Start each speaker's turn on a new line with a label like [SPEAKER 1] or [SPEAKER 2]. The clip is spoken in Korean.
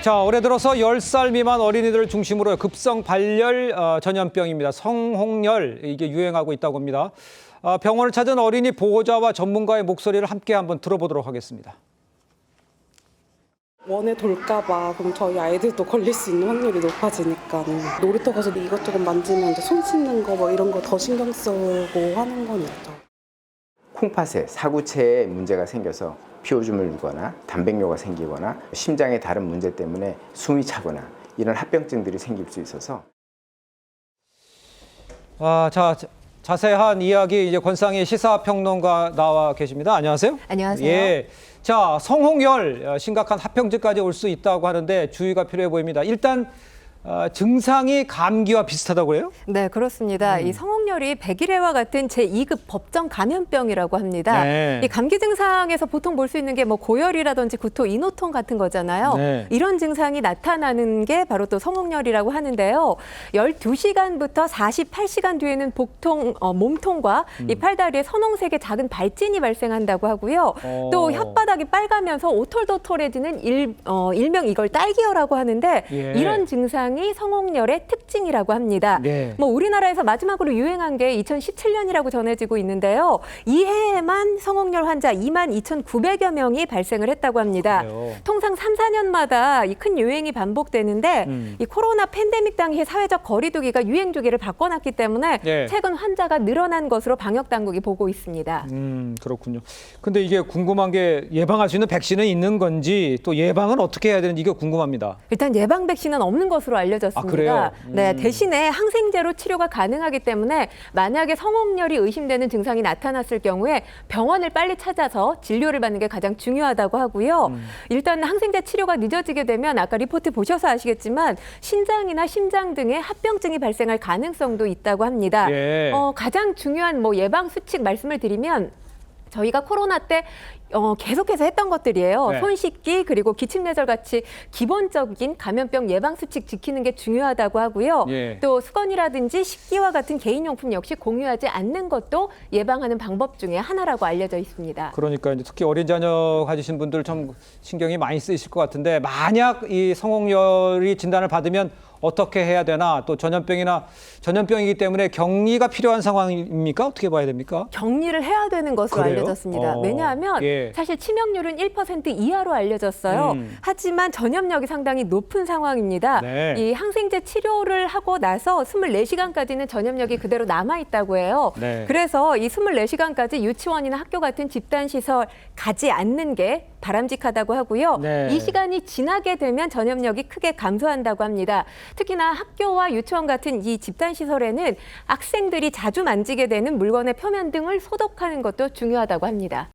[SPEAKER 1] 자, 올해 들어서 10살 미만 어린이들을 중심으로 급성 발열 전염병입니다. 성홍열, 이게 유행하고 있다고 합니다. 병원을 찾은 어린이 보호자와 전문가의 목소리를 함께 한번 들어보도록 하겠습니다.
[SPEAKER 2] 원에 돌까봐 그럼 저희 아이들도 걸릴 수 있는 확률이 높아지니까 놀이터 가서 이것저것 만지면 이제 손 씻는 거 뭐 이런 거 더 신경 쓰고 하는 건 있죠.
[SPEAKER 3] 콩팥에 사구체에 문제가 생겨서 피오줌을 누거나 단백뇨가 생기거나 심장의 다른 문제 때문에 숨이 차거나 이런 합병증들이 생길 수 있어서
[SPEAKER 1] 자세한 이야기 이제 권상희 시사평론가 나와 계십니다. 안녕하세요.
[SPEAKER 4] 안녕하세요.
[SPEAKER 1] 예. 자, 성홍열 심각한 합병증까지 올 수 있다고 하는데 주의가 필요해 보입니다. 일단 증상이 감기와 비슷하다고 그래요?
[SPEAKER 4] 네, 그렇습니다. 이 성홍열이 백일해와 같은 제2급 법정 감염병이라고 합니다.
[SPEAKER 1] 네.
[SPEAKER 4] 이 감기 증상에서 보통 볼 수 있는 게 뭐 고열이라든지 구토, 인후통 같은 거잖아요.
[SPEAKER 1] 네.
[SPEAKER 4] 이런 증상이 나타나는 게 바로 또 성홍열이라고 하는데요. 12시간부터 48시간 뒤에는 몸통과 이 팔다리에 선홍색의 작은 발진이 발생한다고 하고요. 또 혓바닥이 빨가면서 오톨도톨해지는 일명 이걸 딸기열이라고 하는데
[SPEAKER 1] 예.
[SPEAKER 4] 이런 증상이 성홍열의 특징이라고 합니다.
[SPEAKER 1] 네.
[SPEAKER 4] 뭐 우리나라에서 마지막으로 유행한 게 2017년이라고 전해지고 있는데요. 이 해에만 성홍열 환자 22,900여 명이 발생을 했다고 합니다.
[SPEAKER 1] 그래요?
[SPEAKER 4] 통상 3, 4년마다 이 큰 유행이 반복되는데 이 코로나 팬데믹 당시에 사회적 거리두기가 유행 주기를 바꿔놨기 때문에
[SPEAKER 1] 네.
[SPEAKER 4] 최근 환자가 늘어난 것으로 방역 당국이 보고 있습니다.
[SPEAKER 1] 그렇군요. 근데 이게 궁금한 게 예방할 수 있는 백신은 있는 건지 또 예방은 어떻게 해야 되는지 이게 궁금합니다.
[SPEAKER 4] 일단 예방 백신은 없는 것으로 알려졌습니다.
[SPEAKER 1] 아, 그래요?
[SPEAKER 4] 네, 대신에 항생제로 치료가 가능하기 때문에 만약에 성홍열이 의심되는 증상이 나타났을 경우에 병원을 빨리 찾아서 진료를 받는 게 가장 중요하다고 하고요. 일단 항생제 치료가 늦어지게 되면 아까 리포트 보셔서 아시겠지만 신장이나 심장 등의 합병증이 발생할 가능성도 있다고 합니다.
[SPEAKER 1] 예.
[SPEAKER 4] 가장 중요한 예방 수칙 말씀을 드리면 저희가 코로나 때 계속해서 했던 것들이에요.
[SPEAKER 1] 네.
[SPEAKER 4] 손 씻기 그리고 기침내절 같이 기본적인 감염병 예방 수칙 지키는 게 중요하다고 하고요.
[SPEAKER 1] 예.
[SPEAKER 4] 또 수건이라든지 식기와 같은 개인용품 역시 공유하지 않는 것도 예방하는 방법 중에 하나라고 알려져 있습니다.
[SPEAKER 1] 그러니까 이제 특히 어린 자녀 가지신 분들 좀 신경이 많이 쓰이실 것 같은데 만약 이 성홍열이 진단을 받으면 어떻게 해야 되나 또 전염병이기 때문에 격리가 필요한 상황입니까? 어떻게 봐야 됩니까?
[SPEAKER 4] 격리를 해야 되는 것으로
[SPEAKER 1] 그래요?
[SPEAKER 4] 알려졌습니다. 왜냐하면
[SPEAKER 1] 예.
[SPEAKER 4] 사실 치명률은 1% 이하로 알려졌어요. 하지만 전염력이 상당히 높은 상황입니다.
[SPEAKER 1] 네.
[SPEAKER 4] 이 항생제 치료를 하고 나서 24시간까지는 전염력이 그대로 남아있다고 해요.
[SPEAKER 1] 네.
[SPEAKER 4] 그래서 이 24시간까지 유치원이나 학교 같은 집단시설 가지 않는 게 바람직하다고 하고요.
[SPEAKER 1] 네.
[SPEAKER 4] 이 시간이 지나게 되면 전염력이 크게 감소한다고 합니다. 특히나 학교와 유치원 같은 이 집단시설에는 학생들이 자주 만지게 되는 물건의 표면 등을 소독하는 것도 중요하다고 합니다.